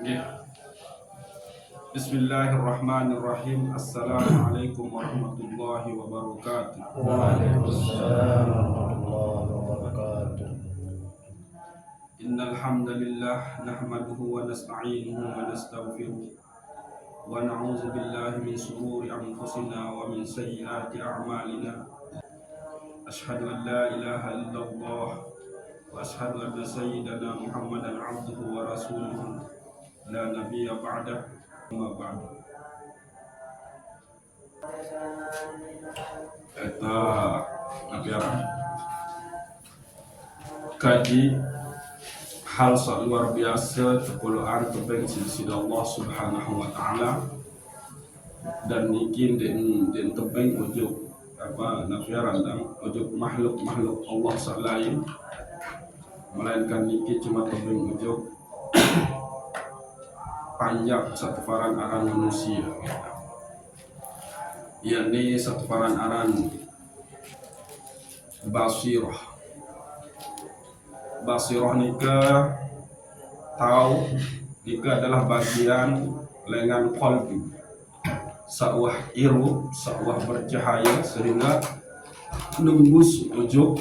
Ya. Bismillahirrahmanirrahim. Assalamualaikum warahmatullahi wabarakatuh. Waalaikumsalam warahmatullahi wabarakatuh. Innal hamdalillah nahmaduhu wa nasta'inuhu wa nastaghfiruh wa na'udzu billahi min shururi anfusina wa min sayyiati a'malina. Asyhadu an la ilaha illallah wa asyhadu anna sayyidana Muhammadan 'abduhu wa rasuluhu la nabiyya ba'dah. Amma ba'du. Eta kaji hal luar biasa terpulaan tebing sisi Allah Subhanahu wa taala dan nikin den tebing ujuk nafiaran dan ujuk makhluk Allah salain, melainkan niki cuma tebing ujuk panjang satu faran aran manusia, yakni satu faran aran basirah nika tahu nika adalah bagian lengan qalbi, sawah iru, sawah bercahaya sehingga nembus ujuk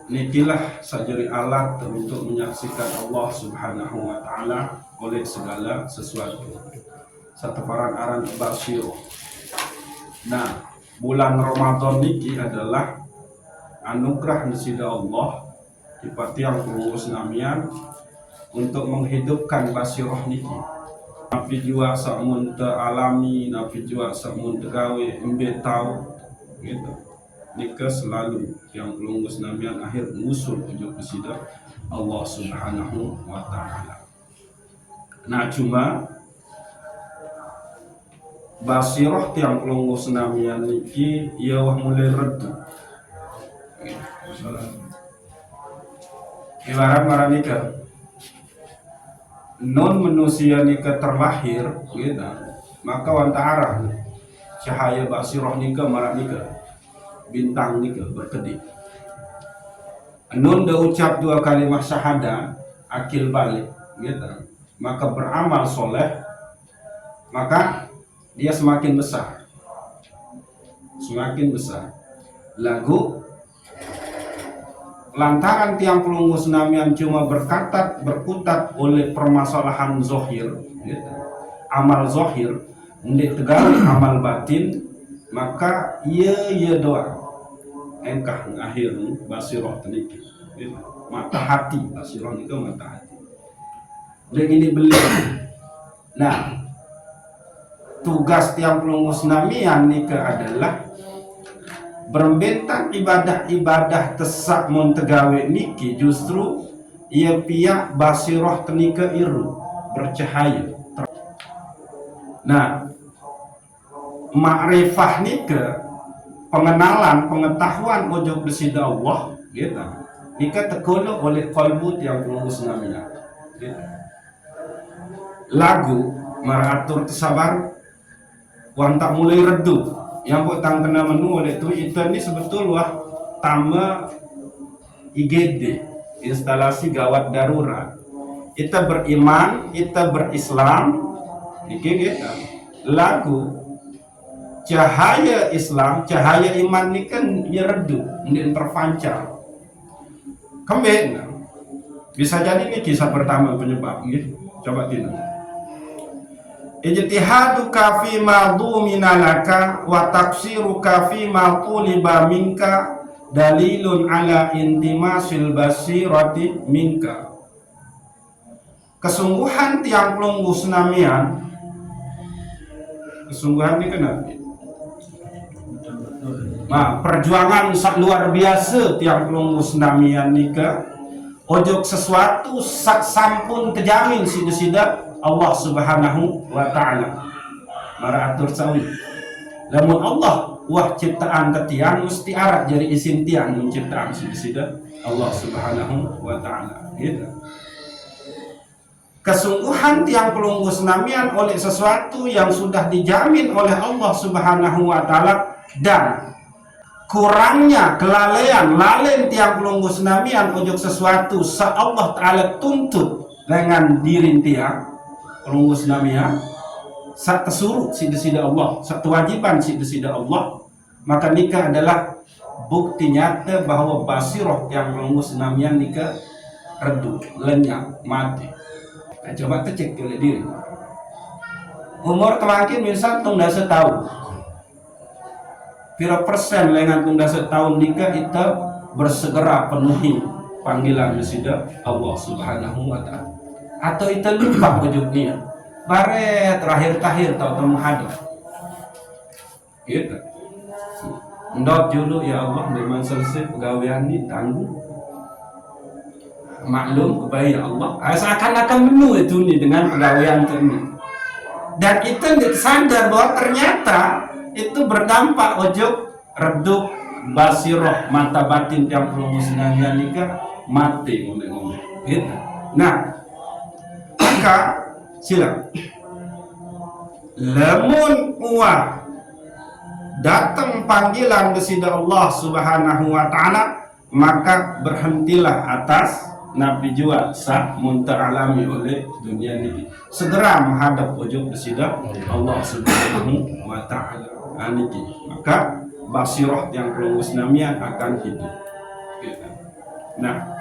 nikilah sajari alat untuk menyaksikan Allah Subhanahu wa taala oleh segala sesuatu. Satu paran aran basir. Nah, bulan Ramadan niki adalah anugerah nisida Allah dipati yang kurus namian untuk menghidupkan basirah niki. Nabi jua samun alami, nabi jua samun gawe embetau gitu. Nika selalu yang pelunggus namian akhir musul ujuk kesida Allah Subhanahu wa taala. Nah, cuma basirah tiang pelunggus namian niki ia wah mulai redu. Ibarat marah nika non manusia nika terlahir gitu, maka wantara cahaya basirah nika marah nika bintang nika berkedip. Nun dah ucap dua kalimat syahadah akil balik gitu, maka beramal soleh, maka dia semakin besar lagu lantaran tiang pelunggus namian cuma berkutat oleh permasalahan zohir gitu, amal zohir ndek tegal amal batin, maka ia doa engkah akhir basirah teniki mata hati, basirah itu mata hati dan ini beli. Nah, tugas tiang pelunggus namian nika adalah berbentang ibadah tesak montegawe niki justru ia pihak basirah tenika iru bercahaya. Nah, ma'rifah nika pengenalan pengetahuan ujuk besida Allah gitu, nika tekolo oleh kalbu yang pelunggus namian gitu. Lagu maratur tersabar wantak mulai redu yang potang kena menu oleh itu ini sebetul wah tama IGD, instalasi gawat darurat. Kita beriman, kita berislam niki gitu. Lagu cahaya Islam, cahaya iman ini kan ya redup, ini terpancar. Kembali, bisa jadi ini kisah pertama penyebab, gitu. Coba tidak. Ijtihaduka fi ma duminalaka wa tafsiruka fi ma tuliba minka dalilun ala intimasil basirati minka. Kesungguhan tiang pelunggus namian, kesungguhan ini kenapa? Nah, perjuangan luar biasa tiang pelunggus namian nika ojok sesuatu sak sampun kejamin sida Allah Subhanahu wa taala. Mara atur sawi. Lamun Allah wah ciptaan ketian mesti arat jadi isim tiang menciptaan sida Allah Subhanahu wa taala. Gitu. Kesungguhan tiang pelunggus namian oleh sesuatu yang sudah dijamin oleh Allah Subhanahu wa taala dan kurangnya kelalaian lalen tiang pelunggus namian ujuk sesuatu Allah Ta'ala tuntut lengan diri tiang pelunggus namia satu surut sida Allah, satu wajiban sida Allah, maka nikah adalah bukti nyata bahwa basirah yang pelunggus namia nikah redup, lenyap, mati. Nah, coba cek oleh diri. Umur kemakin misal tung dah setahun. Pira persen lengan tung dah setahun nikah kita bersegera penuhi panggilan sida Allah Subhanahu wa taala. Atau kita lupa ujungnya. Bare terakhir tahu menghadap. Gitu. Ndot dulu ya Allah memang selesai pegawaian ini tanggung. Maklum kepada ya Allah. Seakan-akan penuh itu nih dengan pegawaian ini. Dan kita sadar bahwa ternyata itu berdampak ojok redup basirah mata batin yang perlu musnahnya nikah mati ngomong-ngomong. Gitu. Nah, maka silakan. Lamun uah datang panggilan kesida Allah Subhanahu wa taala, maka berhentilah atas nabi jua sah muntaralami oleh dunia ini. Segera menghadap ujung kesida Allah Subhanahu wa taala. Aniki. Maka basirah yang perlu musnamian akan hidup. Nah,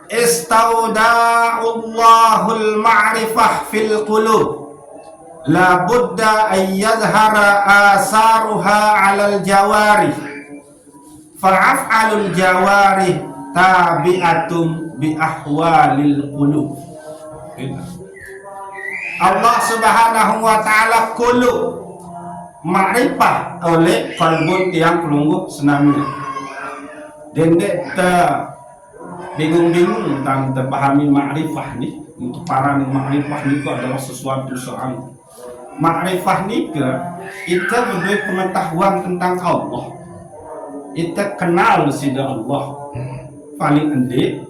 Istauda'ullahul ma'rifah fil qulub la budda an yadhhara asaruha 'alal jawarih fa'af'alul jawarih tabi'atum bi ahwalil qulub. Allah Subhanahu wa taala qulub ma'rifah oleh kalbun tiang pelungguh senamnya. Dendek bingung-bingung tentang terpahami ma'rifah nih. Untuk para nih ma'rifah nih itu adalah sesuatu soal ma'rifah nih kita berdua pengetahuan tentang Allah, kita kenal sida Allah paling endek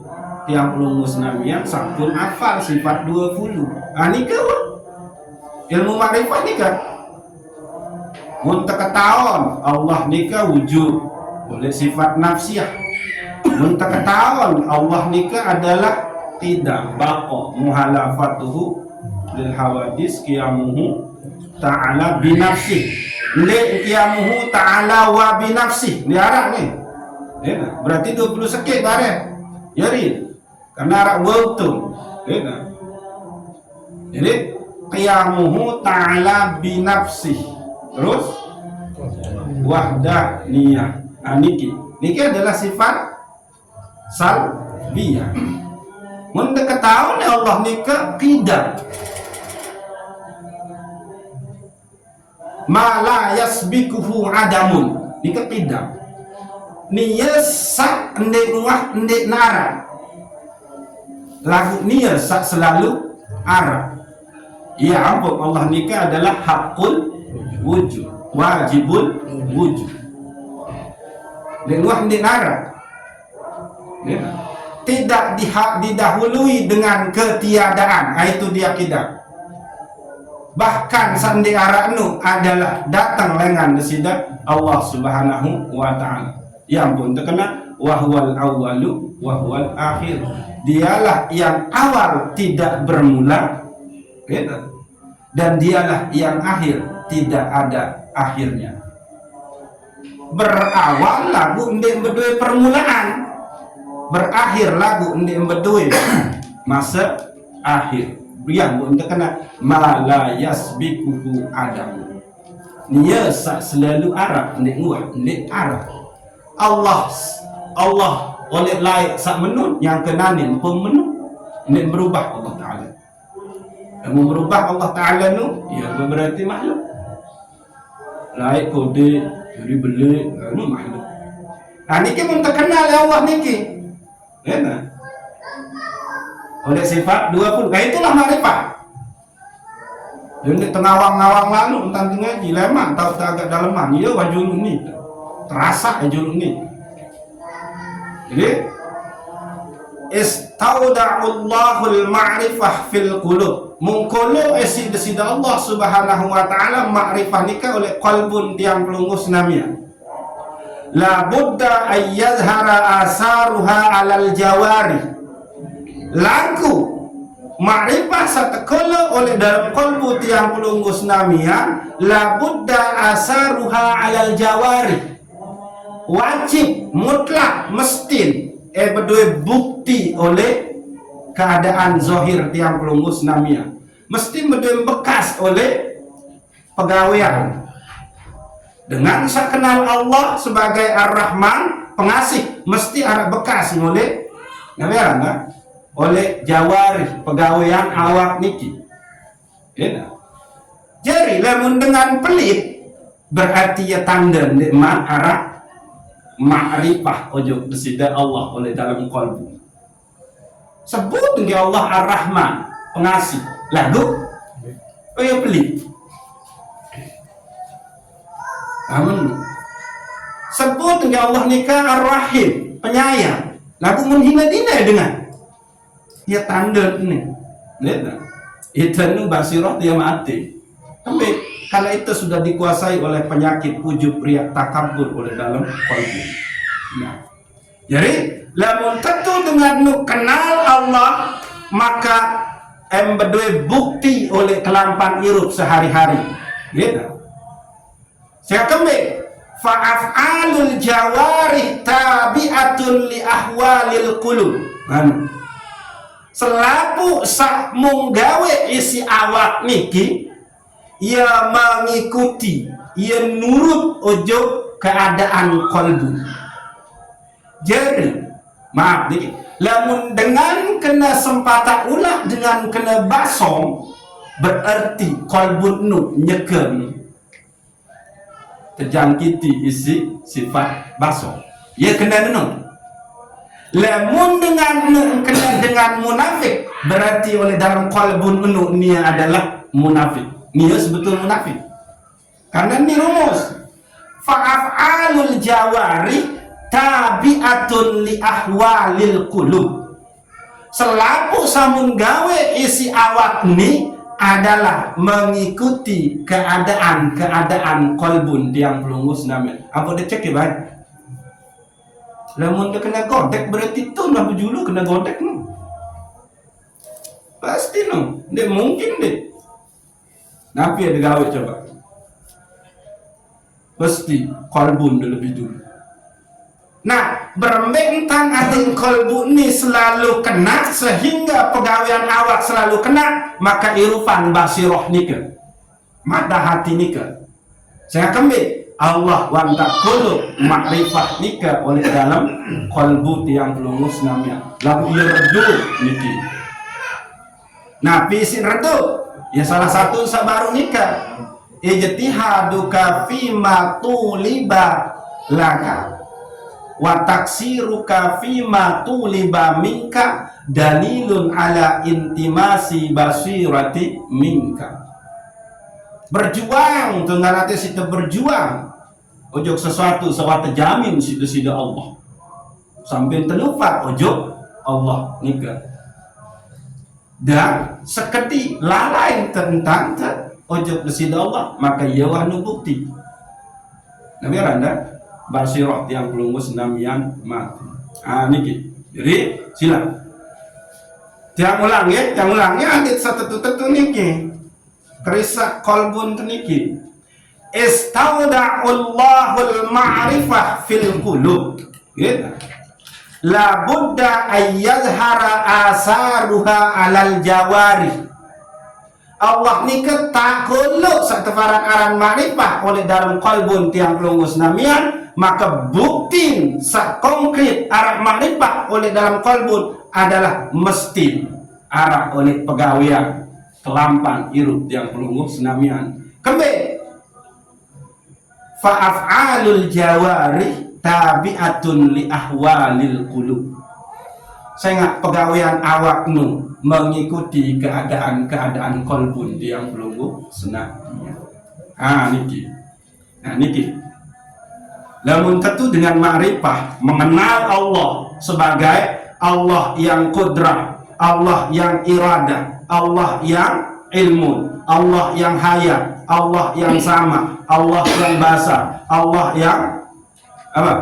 tiang pelunggu senamian sampun hafal sifat 20. Ini ilmu ma'rifah nih untuk ketahuan Allah nikah wujud oleh sifat nafsiyah. Untuk ketahuan Allah nikah adalah tidak bako muhalafatuhu lil hawadis qiyamuhu ta'ala binafsih. Li qiyamuhu ta'ala wa binafsih. Di Arab nih. Ya, berarti 20 sekit bareng. Jadi karena Arab betul. Ya. Jadi qiyamuhu ta'ala binafsih. Terus wahdah niyah. Niki adalah sifat salbiyah. Mendekat tahun ya Allah nikah tidak mala yasbikuhu adamun nikah tidak niyasa ndek wah ndek nara lagu niyasa selalu arah. Ya ampun, Allah nikah adalah hakul wujud, wajibul wujud. Dan wah ndek nara ya. Tidak didahului dengan ketiadaan. Itu dia tidak. Bahkan sandi aranu adalah datang lengan desida Allah Subhanahu wa taala. Yang pun terkena wahwal awwalu wahwal akhir. Dialah yang awal tidak bermula, ya. Dan dialah yang akhir tidak ada akhirnya. Berawal lagu ndek berdua permulaan, berakhir lagu ndek berdua masa akhir. Yang untuk kena mala yasbikuhu adam. Dia selalu arah ndek nguah ndek arah. Allah oleh layak sak menun yang kenanin pemenun ndek berubah Allah taala. Yang merubah Allah taala nu ya berarti makhluk. Layak kode jadi beli nu makhluk. Nah niki mun terkenal Allah niki. Ya nah. Oleh sifat 20. Nah itulah makrifat. Jadi tengawang-nawang lalu tentang ngaji lemah tahu tak agak dalaman dia wajul ini. Terasa wajul ini. Jadi istauda'ullahul ma'rifah fil qulub. Mungkolo esi desida Allah Subhanahu wa taala ma'rifah nikah oleh qalbun tiang pelungus namanya. La budda ayyadhara asaruha alal jawari. lagu ma'rifah satakala oleh dalam kolbu tiang pelunggus namian labudda asaruha alal jawari, wajib mutlak mesti berdua bukti oleh keadaan zahir tiang pelunggus namian, mesti berdua bekas oleh pegawaian. Dengan saya kenal Allah sebagai Ar-Rahman pengasih, mesti ada bekas oleh oleh jawari pegawaian awak niki. Jadi lamun dengan pelit berarti ya tanda nikmat arah ma'rifah ojo desida Allah oleh dalam qalbu. Sebut dengan Allah Ar-Rahman pengasih, lagu oh ya pelit. Amin. Sebut dengan Allah nikah Ar-Rahim penyayang, lagu menghina-hina dengan ya tanda ini. Lihat, itu basirah dia mati. Tapi kalau itu sudah dikuasai oleh penyakit ujub, riak, takabur oleh dalam qalbu. Nah, jadi lamun tentu dengan nu kenal Allah maka berdua bukti oleh kelampan irup sehari-hari. Lihat. Saya kembali fa'af'alul jawarih tabi'atun li ahwalil qulub. Selaku sak munggawe isi awak niki ia mengikuti, ia nurut ojo keadaan kolbu. Jadi maaf nih, lamun dengan kena sempata ulah dengan kena basong berarti kolbu nu nyekem terjangkiti isi sifat basong. Ya kena menung. Lamun kena dengan munafik berarti oleh dalam qalbun menu nia adalah munafik. Nia sebetul munafik. Karena ini rumus. Fa'af'alul jawari tabi'atun li ahwalil qulub. Selaku samun gawe isi awak ni adalah mengikuti keadaan kolbun tiang pelungus namanya. Apa dia cek ya baik? Lamun dia kena godek berarti tu lah berjulu kena godek no. Pasti no, dia mungkin deh. Napi ada gawe coba. Pasti kolbun dia lebih dulu. Nah, berbentang ating kolbu ini selalu kena sehingga pegawaian awak selalu kena, maka irufan basiroh nika, mata hati nika. Saya kembali Allah wantakulu makrifah nika oleh dalam kolbu tiang pelungus namanya. Lalu ia redu niki. Nah, pisin redu ya salah satu sabaru nika. Ijtihaduka fima tuliba laka wa taksiruka fima tuliba minka dalilun ala intimasi basirati minka. Berjuang dengan hati situ berjuang ojok sesuatu jamin situ Allah sampai terlupa ojok Allah nikah dan seketi lalai tentang ojok situ Allah maka ia wahnu bukti nabi anda basirah yang pelungus namian mati. Niki. Jadi silakan. Tiang ulang ya adit satu niki. Kerisa kolbun niki. Istauda'ullahul ma'rifah fil qulub. Gitu. La budda ayyazhara asaruha alal jawari. Allah ni tak kuluk saktefaran aran makrifah oleh dalam kolbun tiang pelungus namian maka bukti sak konkret arah makrifah oleh dalam kolbun adalah mesti arah oleh pegawaian kelampan irut tiang pelungus namian kembali fa'af'alul jawari tabi'atun li ahwalil qulub. Saya nggak pegawaian awak nu mengikuti keadaan kolbun yang pelunggu senangnya. Niki. Lamun tentu dengan ma'rifah mengenal Allah sebagai Allah yang kudrah, Allah yang irada, Allah yang ilmu, Allah yang hayat, Allah yang sama, Allah yang basa, Allah yang apa?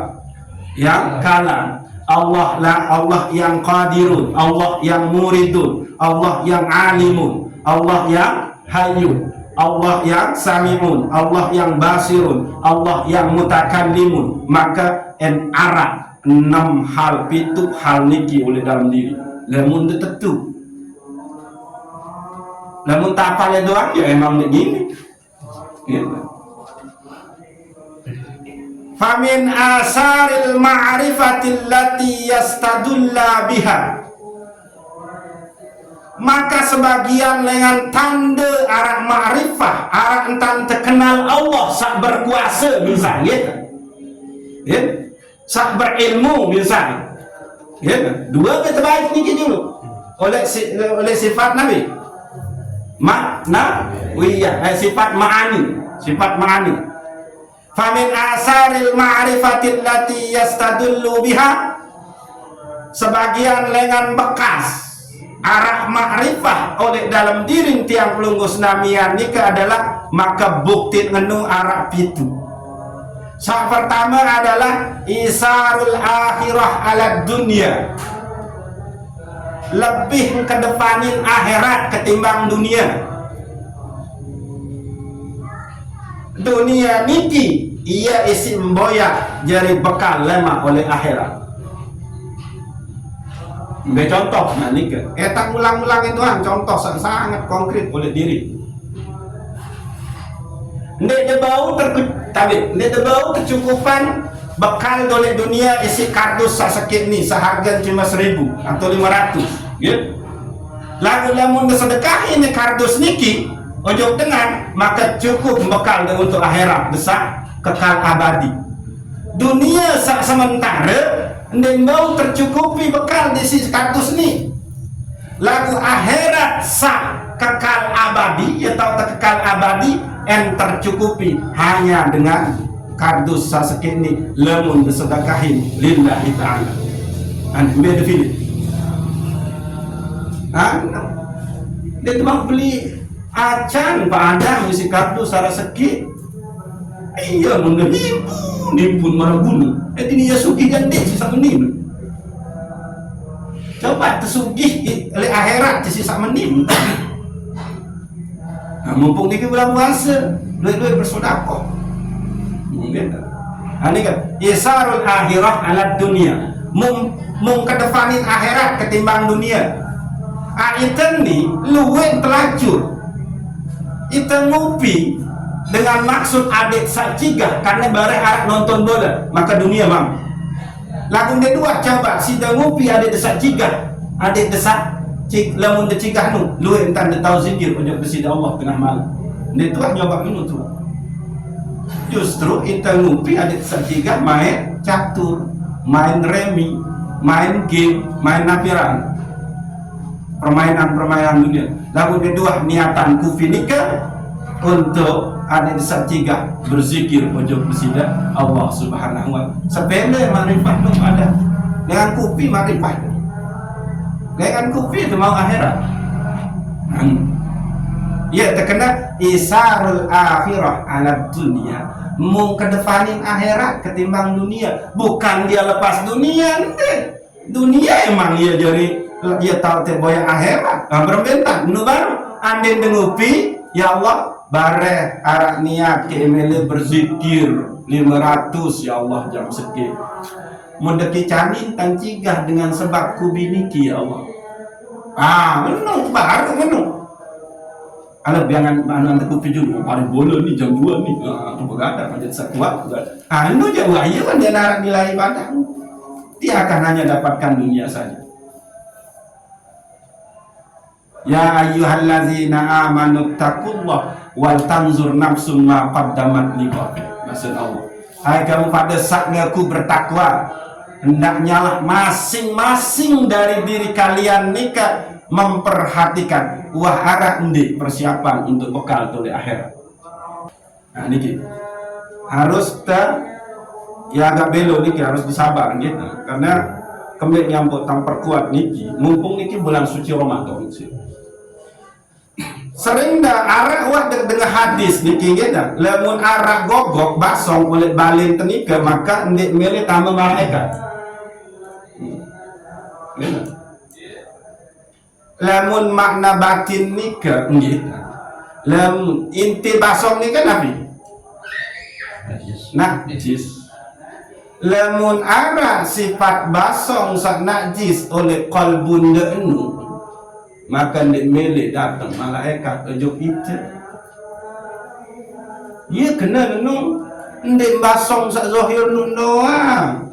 Yang kalam. Allah yang qadirun, Allah yang muridun, Allah yang alimun, Allah yang hayyun, Allah yang sami'un, Allah yang basirun, Allah yang mutakallimun. Maka arah 6 hal pitu hal niki oleh dalam diri. Lamun tentu. Lamun tak apa doang ya emang begini. Gitu. Famin asaril ma'rifatil lati yastadulla biha. Maka sebagian dengan tanda arah ma'rifah, arah entan terkenal Allah sak berkuasa misalnya, ya, sak berilmu misalnya, ya, dua terbaik ni dulu oleh sifat Nabi, sifat ma'ani. Famin asaril ma'rifatil lati yastadullu biha, sebagian lengan bekas arah ma'rifah oleh dalam diri tiang pelunggus namian nika adalah maka bukti ngenu arah pitu. Yang pertama adalah isarul akhirah ala dunia, lebih kedepanin akhirat ketimbang dunia. Dunia niki ia isi memboyak jadi bekal lama oleh akhirat. Nggak contoh, nah nika tak ulang-ulang itu contoh sangat konkret oleh diri. Nek bau kecukupan bekal oleh dunia isi kardus sakit ni seharga cuma 1.000 atau 500, gitu. Lalu lamun sedekah ini kardus niki ojo dengan maka cukup bekal untuk akhirat besar kekal abadi. Dunia sementara dan mau tercukupi bekal di sisi kardus ni. Lagu akhirat sak kekal abadi atau kekal abadi yang tercukupi hanya dengan kardus sasek ini lemun bersedekahin lillahi ta'ala. And beda pilih. Dia cuma beli acan Pak Adam isi kardus sarah sekit. Iya mungkin nimpun marah bunuh. Ini ya sugih gandeh sisa menim. Coba tersugih oleh akhirat sisa menim. Nah, mumpung ini bulan puasa, duit-duit bersedekah. Mungkin. Ini kan isarul akhirah ala dunia. Mung kedepanin akhirat ketimbang dunia. Itu ni luwih telacur. Itu ngopi dengan maksud adik sakcigah karena bareng arah nonton bola maka dunia mam. Lagu kedua coba si ngopi adik desak cigah, adik desak cik lamun de cigah nu lu entan de tahu zikir ujung besida Allah tengah malam. Dia tu nyoba minum tu. Justru kita ngopi adik desak cigah main catur, main remi, main game, main napiran. Permainan dunia. Lagu kedua niatan kufi nikah untuk ada desak tiga berzikir pojok besida Allah Subhanahu wa ta'ala. Sepele makrifat belum ada. Dengan kupi makrifat. Dengan kupi itu mau akhirat. Ya terkena isarul akhirah ala dunia. Mau kedepanin akhirat ketimbang dunia. Bukan dia lepas dunia nanti. Dunia emang dia jadi dia tahu terboya akhirat. Berbentang nu baru andin dengupi ya Allah bare arak niat ke emele berzikir 500 ya Allah jam sekit mendeki canin tancigah dengan sebab kubiniki ya Allah menung baru menung ala biangan anak kupi juga paling bola ni jam 2 ni tu begadang macam sekuat anu je wahyu kan dia narak nilai ibadah dia akan hanya dapatkan dunia saja. Ya ayyuhallazina amanu taqullah wal tanzur nafsum ma qaddamat liqad. Maksud Allah, hai kamu pada saat ngaku bertakwa, hendaknya lah masing-masing dari diri kalian nikah memperhatikan wah arah endi persiapan untuk bekal di akhirat. Nah niki harus ya agak belo niki harus disabar gitu karena kembali nyambut tang perkuat niki mumpung niki bulan suci Ramadan sih. Sering dah arah wah dengan hadis niki gitu. Lamun arah gogok basong kulit balin tenika maka ndik milih tambah malaikat. Lamun makna batin nikah nggih. Lamun inti basong nikah nabi. Najis. Lamun ara sifat basong sak najis oleh qalbun denu, maka nek milik datang malaikat ojo itu. Ia kena nung ndek basong sak zahir nun doang.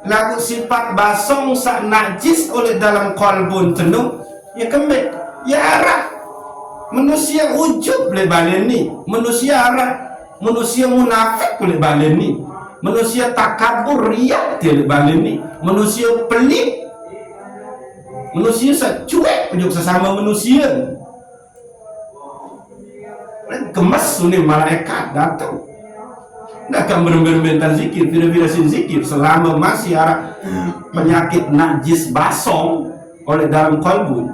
Lagu sifat basong sak najis oleh dalam qalbun tenung, ya kembali, ya arah. Manusia ujub boleh baleni, manusia arah, manusia munafik boleh baleni, manusia takabur riak boleh baleni, manusia pelit, manusia secuek ujub sesama manusia. Gemas ini malaikat datang. Nak akan berbentar zikir, bila-bila zikir selama masih ada penyakit najis basong oleh dalam kalbu.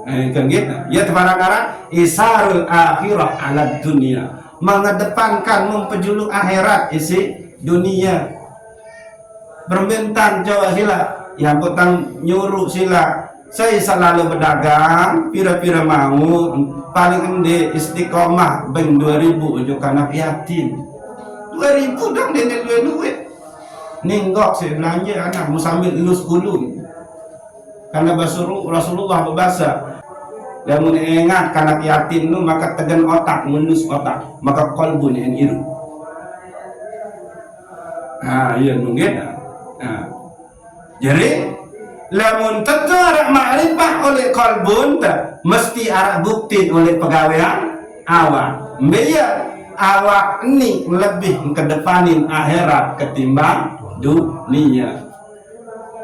Kan gitu. Ya tebarang-barang isarul akhirah ala dunia, mengedepankan mempejuluk akhirat isi dunia. Berbentar coba sila, yang petang nyuruh sila. Saya selalu berdagang, pira-pira mau paling ende istiqomah beng 2000 ujuk anak yatim. 2000 dong dia duit. Ninggok saya belanja anak mau sambil lulus ulun. Karena Rasulullah berbahasa, yang mengingat anak yatim nu maka tegan otak, menus otak, maka kolbun yang iru. Iya mungkin. Jadi lamun tentu arah ma'rifah oleh kalbun mesti arah bukti oleh pegawaian awak. Biar awak ini lebih kedepanin akhirat ketimbang dunia.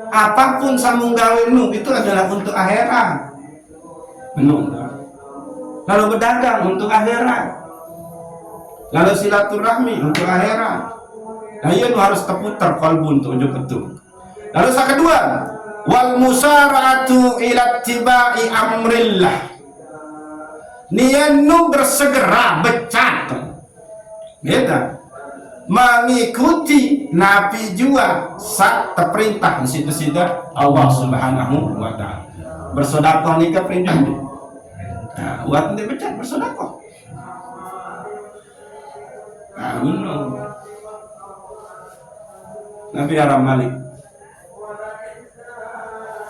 Apapun sambung gawe nu itu adalah untuk akhirat. Benar. Lalu berdagang untuk akhirat. Lalu silaturahmi untuk akhirat. Nah iya harus terputar kalbun untuk ujuk itu. Lalu yang kedua, wal musara'atu ila tibai amrillah, nianu bersegera becat beda mengikuti nabi jua sak terperintah di situ Allah Subhanahu wa ta'ala. Bersedekah ni ke perintah ni, buat dia becat bersedekah. Nabi Aram Malik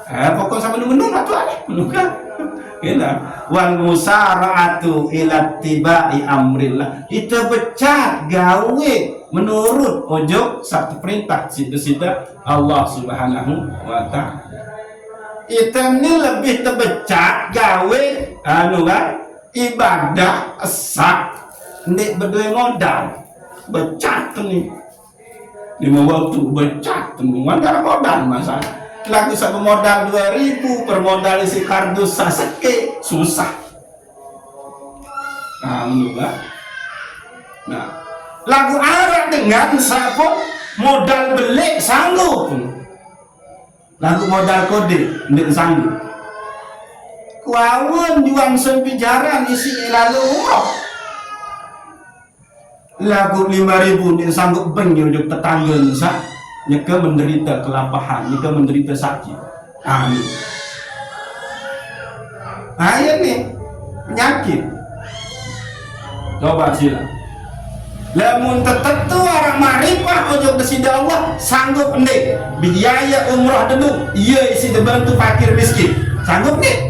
pokok sama menung atau ada menungkan kena wal musara'atu ila tibai amrillah, itu becat gawe menurut ojo satu perintah sida Allah Subhanahu wa ta'ala. Itu ni lebih terbecat gawe ibadah esak ndik berdua modal becat ni 5 waktu becat tu modal masalah. Lagu satu modal 2000 per modal isi kardus saseke susah. Menurut lagu arah dengan sapo modal belik sanggup. Lagu modal kode ndik sanggup. Kuawen juang sempijaran isi lalu umroh. Lagu 5000 ndik sanggup beng ujuk tetangga sah. Nyeka menderita kelapahan, nyeka menderita sakit. Amin. Ayat nih penyakit. Coba sila. Lamun tertentu orang marifah ojo kesida Allah sanggup ndek biaya umrah dulu. Iya isi dibantu fakir miskin. Sanggup nih?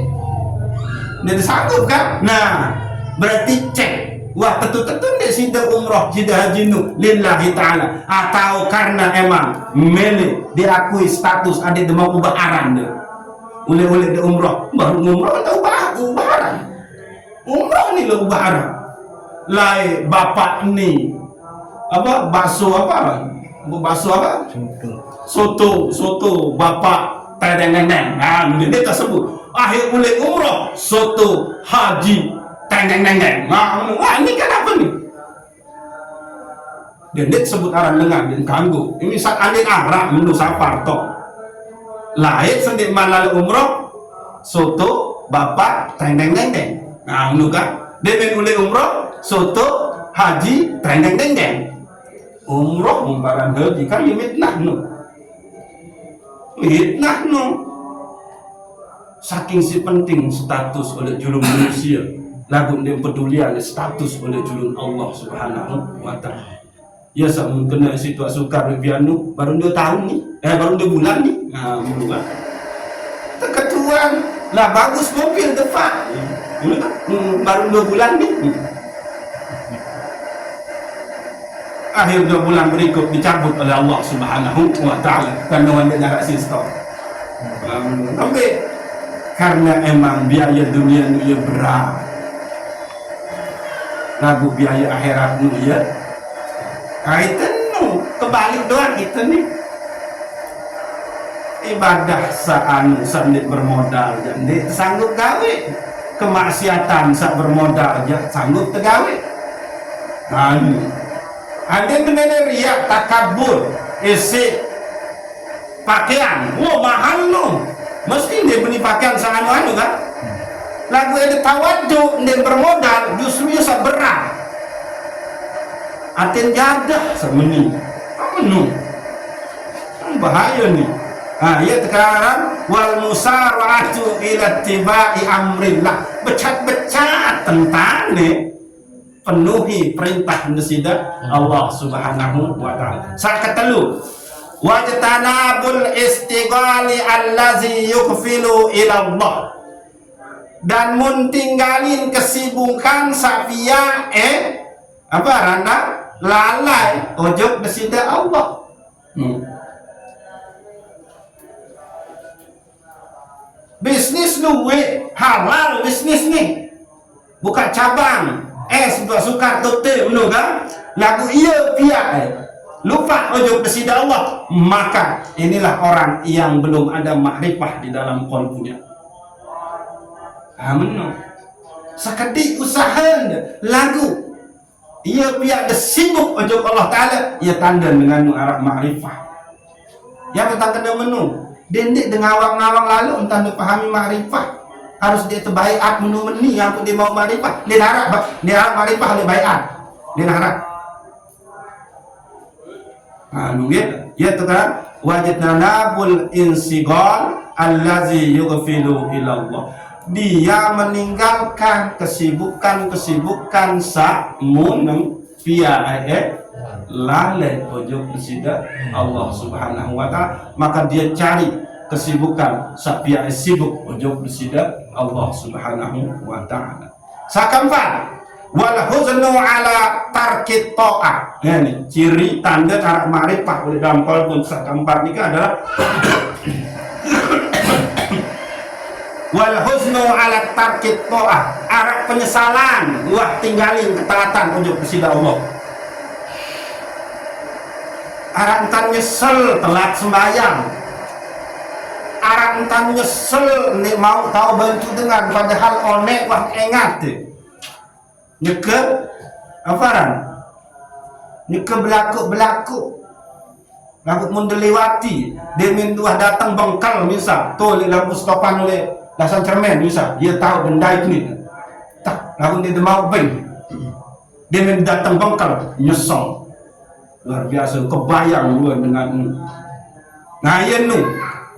Jadi sanggup kan? Nah, berarti cek. Wah tentu-tentu nih sida umroh, sida haji nu lillahi ta'ala, atau karena emang mele diakui status ada demam ubaharan deh. Oleh-oleh di umroh, baru umroh atau ubaharan. Umroh nih lo ubaharan. Lai bapak nih apa bakso apa? Bakso apa? Soto bapak teng-teng-teng. Nah, ini tersebut. Akhir oleh umroh, soto haji teng-teng-teng. Wah ini kan apa nih? Dia sebut arah dengar dan kanggu. Ini saat angin arah menu sapar tok. Lahir sendiri malal umroh, soto bapak teng-teng-teng. Menu kan? Dia oleh umroh, soto haji teng-teng-teng. umroh umparan haji kan mitnah no saking si penting status oleh julung manusia lagu dia pedulian status oleh julung Allah Subhanahu wa ta'ala. Ya sama kena situasi sukar bianu baru 2 tahun nih baru 2 bulan nih bulan keketuan lah bagus mobil depan baru 2 bulan nih akhir 2 bulan berikut dicabut oleh Allah Subhanahu wa ta'ala karena wanda jarak sistem sampai karena emang biaya dunia nu ya berat lagu biaya akhirat nu ya itu nu kebalik doang itu nih ibadah sandik bermodal jadi sanggup gawe kemaksiatan sak bermodal aja sanggup tegawe ada bener riak takabur isi pakaian mahal no mesti dia beli pakaian anu kan lagu ada tawaduk dia bermodal justru ya sak berat aten jadah semeni apa nu bahaya nih ya sekarang wal musara'atu ila tibai amrillah becat-becat tentang nih penuhi perintah nasidat Allah Subhanahu wa ta'ala. Saat ketelu wajtanabul istighali allazi yukfilu ila Allah dan mun tinggalin kesibukan sapia apa randa lalai ojok nasidat Allah. Bisnis luwe halal bisnis nih buka cabang suka tutup nu kan lagu iya pihak lupa ujung kesida Allah maka inilah orang yang belum ada makrifah di dalam qalbunya amin sakadi usaha lagu iya pihak sibuk ujung Allah Ta'ala ia tanda dengan arah makrifah yang tentang kena menu dendik dengan awang-awang lalu entah dipahami makrifah harus dia terbaiat menu-menu yang dia mau makrifah dia harap makrifah oleh baiat dia harap ya tu kan wajadnabul insigal allazi yughfilu ilallah dia meninggalkan kesibukan sakmun via lalai ojok kesida Allah Subhanahu wa ta'ala maka dia cari kesibukan sapia sibuk ojok kesida Allah Subhanahu wa ta'ala. Sakampan wal huznu ala tarkit ta'ah. Ini ciri tanda cara ma'rifah oleh dalam qalbun sakampan ini adalah wal huznu ala tarkit ta'ah, arah penyesalan wah tinggalin ketaatan ojok kesida Allah. Arah entar nyesel telat sembahyang, arah entar nyesel nih mau tahu bantu dengan padahal onek wah ingat nyeke aparan nyeke belaku lagu mendelewati demin dua datang bengkal misal tuh lampu stopan oleh lasan cermin misal dia tahu benda itu nih tak lagu dia mau beng demin datang bengkal nyesel luar biasa kebayang luar dengan nah iya nu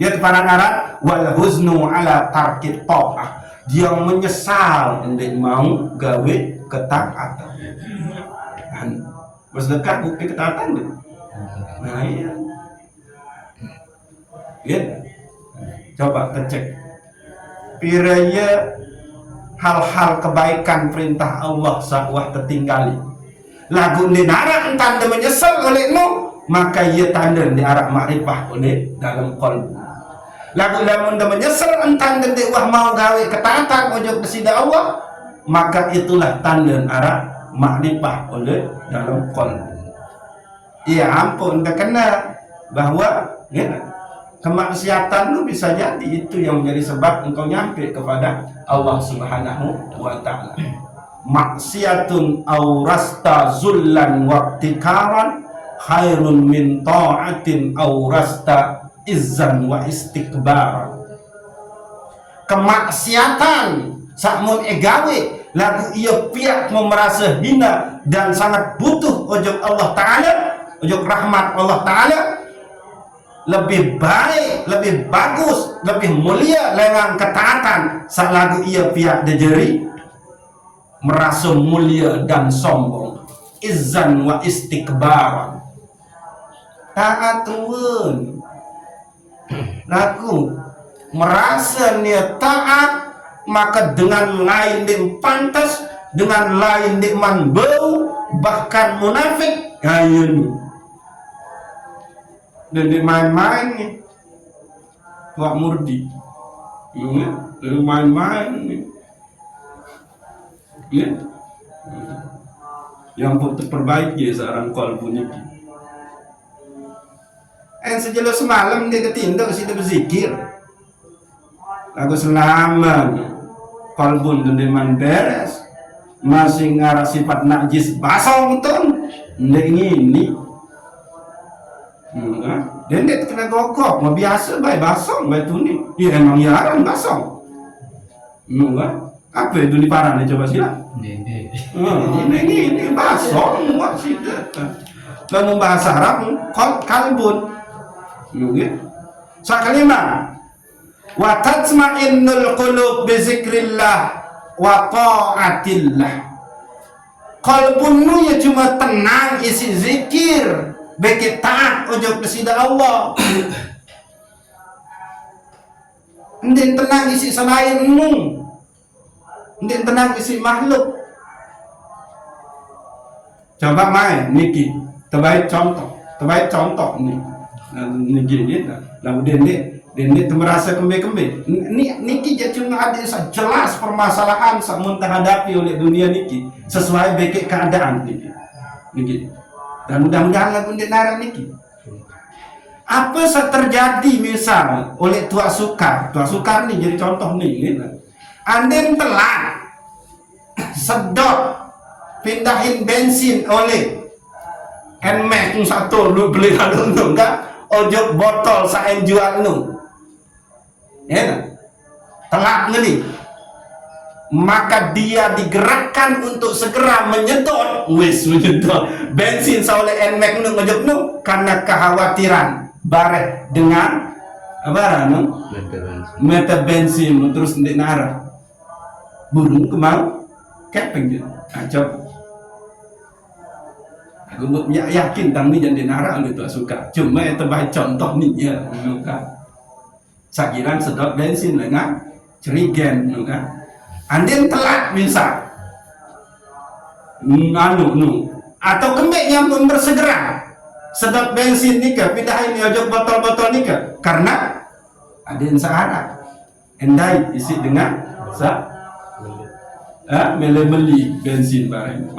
ya para narat wal huznu ala tarkit ta'ah dia menyesal hendak mau gawe ketaatan bersedekah bukti ketaatan deh. Nah iya lihat coba cek piraya hal-hal kebaikan perintah Allah sahwah tertinggali lagu ni nara entanda menyesal oleh nu maka ia tanda di arah makrifah oleh dalam qalbu lagu lamun menyesal entanda di wah mau gawe ketaatan ojok kesida Allah maka itulah tanda arah makrifah oleh dalam qalbu. Iya ampun tak kena bahwa ya, kemaksiatan lu bisa jadi itu yang menjadi sebab engkau nyampe kepada Allah Subhanahu wa ta'ala. Maksiatun aurasta zullan waktikaran khairun min ta'atin aurasta izzan wa istikbaran. Kemaksiatan sakmun egawe lagu ia pihak merasa hina dan sangat butuh ojok Allah Ta'ala ujug rahmat Allah Ta'ala lebih baik, lebih bagus, lebih mulia dengan ketaatan salagu ia pihak dejeri merasa mulia dan sombong, izzan wa istikbaran. Taat tuan lagu merasa dia taat, maka dengan lain dia pantas, dengan lain dia bau, bahkan munafik ayun dan dia main-main ni buat murdi, dia main-main ni ya. Yang pun terperbaiki seorang kolbu ni. Sejauh semalam dia ketindak situ berzikir. Lagu selamat kolbun tu deman beres. Masih ngarah sifat najis basong tuh. Ndek ngini. Dan dia kena gogok, mau biasa baik basong baik tu ni. Dia emang yaran basong. Apa itu di parah ni coba sila. Ini basong buat sila. Lalu bahasa Arab kalbun. Sakalima wa tatma'innul qulub bi zikrillah wa ta'atillah. Qalbun nu ya cuma tenang isi zikir, beki taat ujug kepada Allah. Ndin tenang isi selain nu. Ndin tenang isi makhluk. Coba main niki, terbaik contoh ni. Niki ni lalu dendek merasa kembe-kembe. Niki dia cuma ada jelas permasalahan yang terhadapi oleh dunia niki sesuai beki keadaan niki. Dan mudah-mudahan lagu dendek narang niki. Apa yang terjadi misal oleh Tuak Sukar ni jadi contoh ni. Anden telat sedot pindahin bensin oleh NMAX satu lu beli lalu tu kan ojok botol saya jual nu ya telat ni, maka dia digerakkan untuk segera menyedot bensin oleh NMAX nu ojok nu karena kekhawatiran bareh dengan apa nu meter bensin terus ndek nara burung kemau kepeng dia acap. Aku yakin tang ni jadi nara oleh Tuak Suka. Cuma yang terbaik contoh ni ya, kan. Sakiran sedot bensin dengan cerigen, kan. Andin telat misal. Atau kembek yang bersegera sedot bensin ni ke pindahin ojok botol-botol ni ke karena ada yang sehara. Endai isi dengan beli bensin bareng.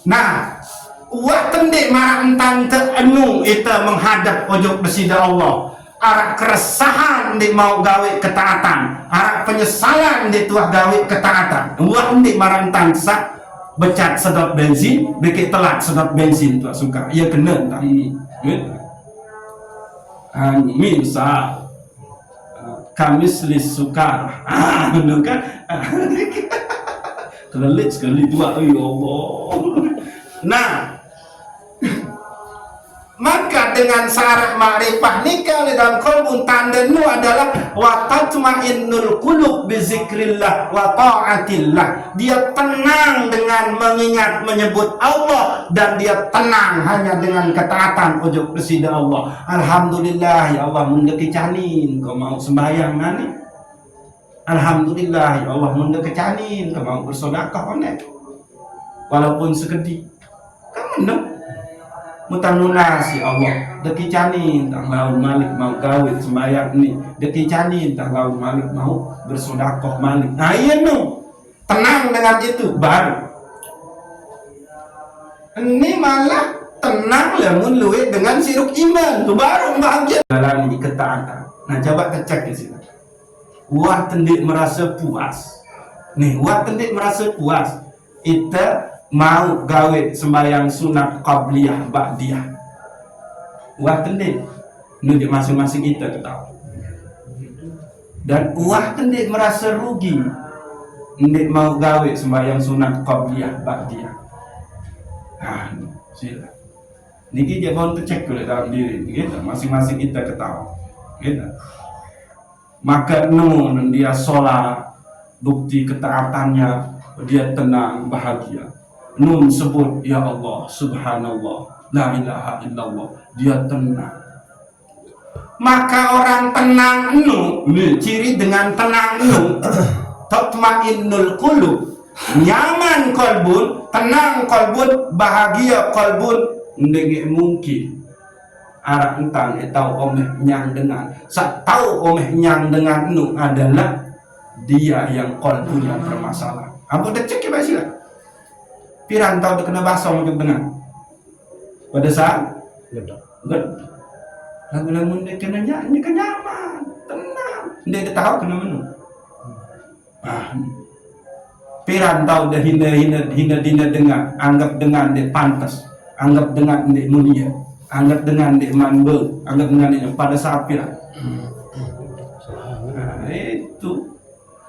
Nah, uak tendek marah entang teenu ita menghadap ojok besida Allah. Arak keresahan di mau gawe ketaatan, arak penyesalan di tuah gawe ketaatan. Uak tendek marah entang sak becat sedot bensin, beki telat sedot bensin Tuak Suka. Ia kena entang ini. Misal Kamis lis sukar. Benar kan? Kelelit sekali dua, ya Allah. Nah, maka dengan syarat ma'rifah nikah dalam qalbun tanda nu adalah wa tatma'innul qulub bi zikrillah wa ta'atillah. Dia tenang dengan mengingat menyebut Allah dan dia tenang hanya dengan ketaatan ujug kepada Allah. Alhamdulillah ya Allah mundaki canin kau mau sembahyang nani. Alhamdulillah ya Allah mundaki canin kau mau bersedekah onek. Walaupun sekedip. Kamu nak mutang lunas ya Allah deki canin tak laun malik mau kawin sembahyang ni deki canin tak laun malik mau bersedekah malik. Nah iya nu tenang dengan itu baru ini malah tenang lamun luwe dengan siruk iman tu baru bahagia dalam ketaatan. Nah coba kecek di sini wah tendik merasa puas nih wah tendik merasa puas kita mau gawe sembahyang sunat qabliyah ba'diyah. Wah tendik nunjuk masing-masing kita ketahui. Dan wah tendik merasa rugi ndik mau gawe sembahyang sunat qabliyah ba'diyah. Sila. Niki dia mau cek oleh dalam diri, gitu. Masing-masing kita ketahui, gitu. Maka nun dia sholat, bukti ketaatannya, dia tenang, bahagia. Nun sebut ya Allah, subhanallah, la ilaha illallah, dia tenang. Maka orang tenang nu, ciri dengan tenang nu, tatmainnul qulub, nyaman qalbun, tenang qalbun, bahagia qalbun. Ndege mungkin arah entang tahu omeh nyang dengan sak tahu omeh nyang dengan nu adalah dia yang qalbunya bermasalah. Ambo dah cek ya sila pirang tahu dah kena bahasa untuk dengan pada saat ged lagu-lagu dia kena nyanyi kenyaman tenang dia tahu kena menu pirang tahu dah hina dengan anggap dengan dia pantas, anggap dengan dia mulia, anggap dengan dia manbe, anggap dengan dia pada saat pirang. Itu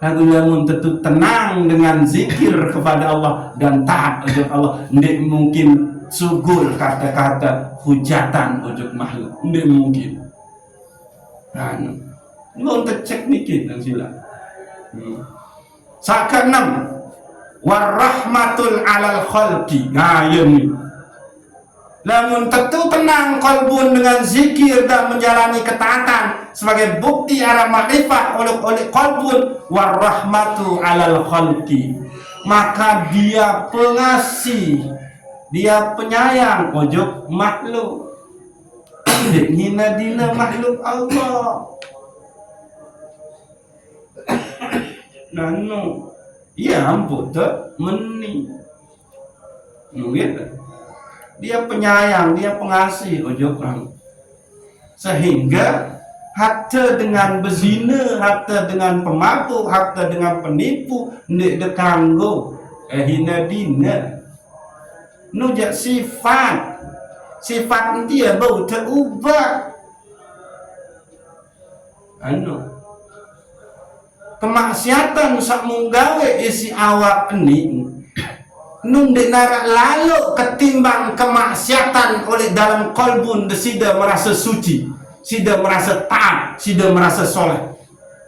lagu-lagu tentu tenang dengan zikir kepada Allah dan taat untuk Allah. Tidak mungkin sugur kata-kata hujatan untuk makhluk, tidak mungkin. Mau cek dikit dan sila. Sakanam warahmatul alal khalqi. Nah, ini. Namun tentu tenang qalbun dengan zikir dan menjalani ketaatan sebagai bukti arah makrifat oleh qalbun warahmatu alal khalqi. Maka dia pengasih, dia penyayang ojok makhluk. Hina dina makhluk Allah. Nano, ya ampun tak meni. Nunggu. Dia penyayang, dia pengasih ojok orang. Sehingga hatta dengan bezina, hatta dengan pemabuk, hatta dengan penipu, ndik dekanggo hina dina. Nujak sifat dia bau terubah. Kemaksiatan sak munggawe isi awak ini nun denara lalu ketimbang kemaksiatan oleh dalam kolbun sida merasa suci, sida merasa taat, sida merasa soleh.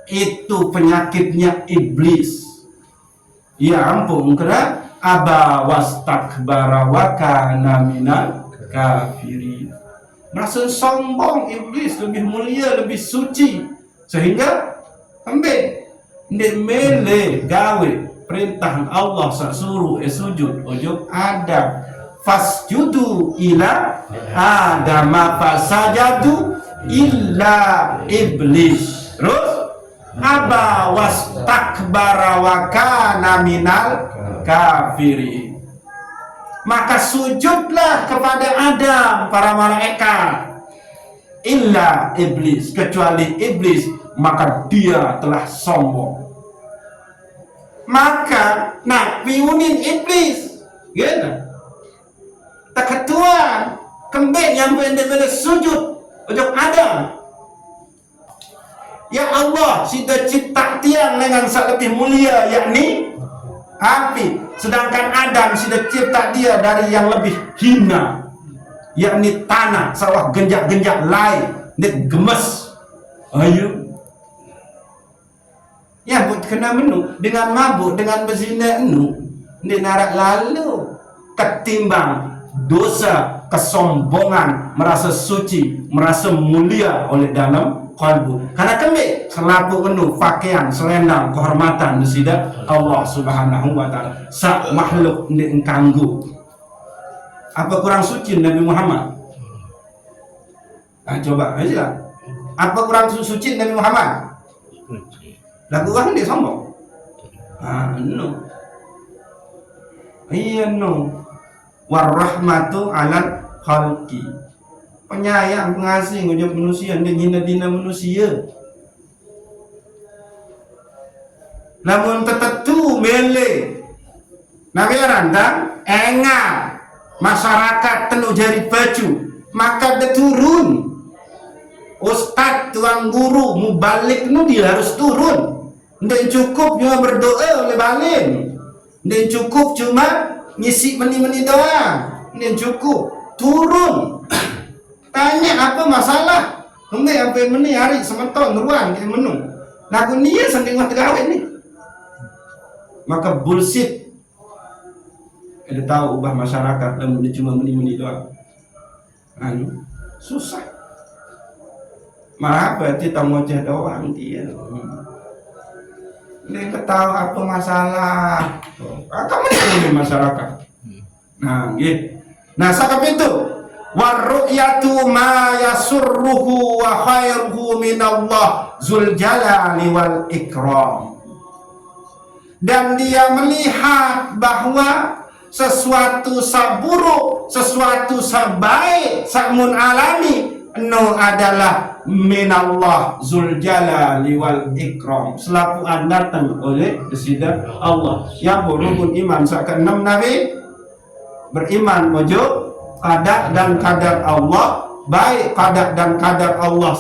Itu penyakitnya iblis. Ya ampun, kena aba wastakbara wa kana minal kafirin. Merasa sombong iblis, lebih mulia, lebih suci, sehingga ambil ndek mele gawe perintah Allah sak suruh sujud ojo Adam fasjudu ila Adam fasajadu illa iblis. Terus aba wastakbara wa kana minal kafirin. Maka sujudlah kepada Adam para malaikat illa iblis, kecuali iblis, maka dia telah sombong. Maka nak piunin iblis gitu tak ketua kembali yang benar-benar sujud ujung Adam. Ya Allah sudah cipta tiang dengan sangat lebih mulia yakni api, sedangkan Adam sudah cipta dia dari yang lebih hina yakni tanah, sawah genjak-genjak lain nek gemes. Ayo ya buat kena menu dengan mabuk, dengan berzina enu di narak lalu ketimbang dosa kesombongan, merasa suci, merasa mulia oleh dalam kalbu. Karena kami selaku menu pakaian, selendang, kehormatan disida Allah Subhanahu wa taala. Sak makhluk ni engkanggu. Apa kurang suci Nabi Muhammad? Coba aja. Apa kurang suci Nabi Muhammad? Lagu orang dia sombong. No. Iya no. Warahmatu alal khalqi. Penyayang, pengasih ngajak manusia, dia hina-hina manusia. Namun tertentu mele. Nabi randang engal masyarakat penuh jari baju, maka dia turun. Ustaz, tuang guru, mubalik nu dia harus turun. Tidak cukup cuma berdoa oleh balik. Tidak cukup cuma ngisi meni-meni doang. Tidak cukup. turun tanya apa masalah hembe apa meni hari semeton ruang ke menung lagu nia sanding mah tegawe ni maka bullshit ada tahu ubah masyarakat dan cuma meni doang susah maaf berarti tahu ngoceh doang dia dia ketahui apa masalah kamu ini masyarakat nah gitu nah sakap itu warru'yatu ma yasurruhu wa khairuhu minallah zul jalali wal ikram dan dia melihat bahwa sesuatu saburuk sesuatu sabaik sakmun alami no adalah minallah zul jalali wal ikram selaku datang oleh Sida Allah yang berhubung iman ke-6 Nabi beriman ojo qada dan qadar Allah baik qada dan qadar Allah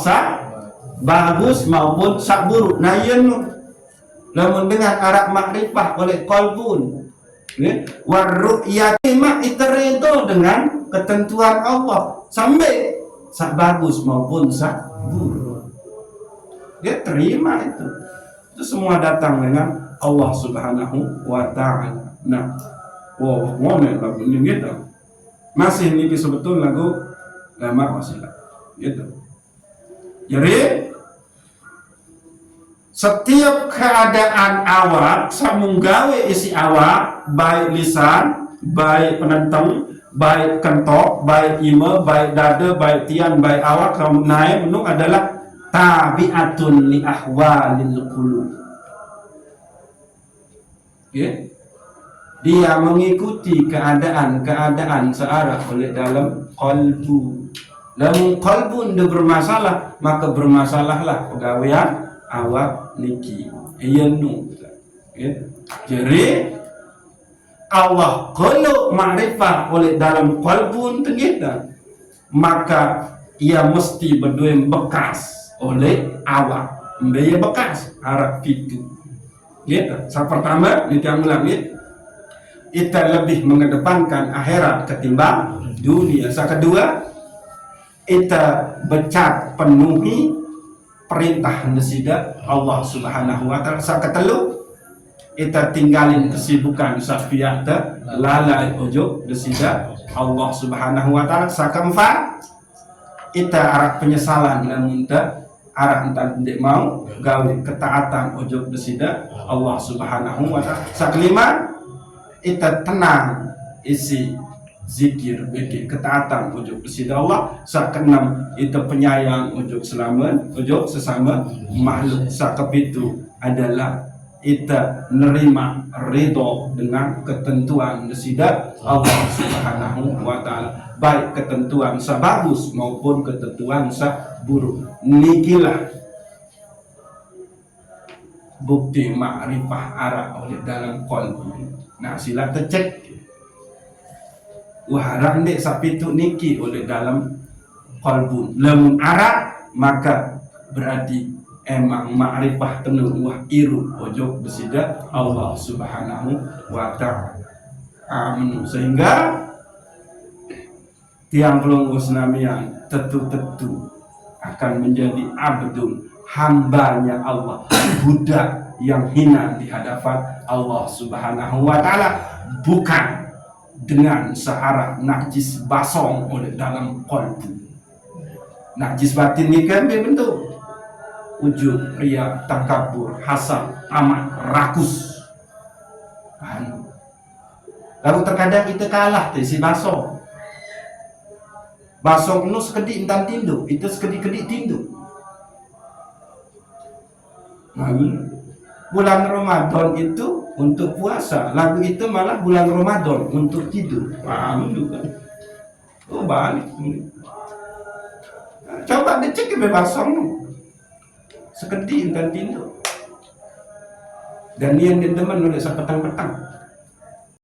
bagus maupun sak buruk nah yen lamun dengan arah makrifah oleh qalbun warru'yati ma iteredo dengan ketentuan Allah sampai sak bagus maupun sak buruk dia terima itu semua datang dengan Allah Subhanahu wa ta'ala. Nah ngomel lagu ini gitu masih ini sebetul lagu lama masih gitu jadi setiap keadaan awak samunggawe isi awak baik lisan baik penentang baik kentok baik ima baik dada baik tian baik awak naik menung adalah tabi'atun li ahwalil qulub okay? Dia mengikuti keadaan searah oleh dalam qalbu. Lamun qalbu ndak bermasalah, maka bermasalahlah pegawaian awak niki. Iyanu. Jadi Allah kalau ma'rifah oleh dalam qalbu tengita, maka ia mesti berdua bekas oleh awak. Mbaya bekas arah itu. Gitu. Pertama kita ulangi kita lebih mengedepankan akhirat ketimbang dunia. Yang kedua, kita becat penuhi perintah nesida Allah Subhanahu wa ta'ala. Yang ketiga, kita tinggalin kesibukan safiah lalai ojo nesida Allah Subhanahu wa ta'ala. Yang keempat, kita arah penyesalan dan minta arah entah tidak mau gawe ketaatan ojo nesida Allah Subhanahu wa ta'ala. Yang kelima, kita tenang isi zikir bikin ketaatan ujuk kesida Allah. Sakenam itu penyayang ujuk selamat ujuk sesama makhluk. Sakepitu adalah kita nerima ridho dengan ketentuan kesida Allah Subhanahu wa ta'ala, baik ketentuan sebagus maupun ketentuan seburuk. Nikilah bukti ma'rifah arah oleh dalam qalbu. Nah sila tercek waharap ndek sapi tu niki oleh dalam qalbun lamun arah maka berarti emang ma'rifah tenung wah iru ojo besida Allah Subhanahu wa ta'ala. Amin. Sehingga tiang pelunggu senamian tetu-tetu akan menjadi abdun hambanya Allah, budak yang hina di hadapan Allah Subhanahu wa ta'ala, bukan dengan searah najis basong oleh dalam qalbu. Najis batin ini kan bentuk ujub, ria, takabur, hasad, amat, rakus. Lalu terkadang kita kalah si basong. Basong itu sekedik entan tindu, itu sekedik-kedik tindu. Bulan Ramadan itu untuk puasa, lagu itu malah bulan Ramadan untuk tidur. Paham juga. Oh balik. Coba dicek bebasong. Sekedik dan tidur. Dan yang demen oleh petang-petang.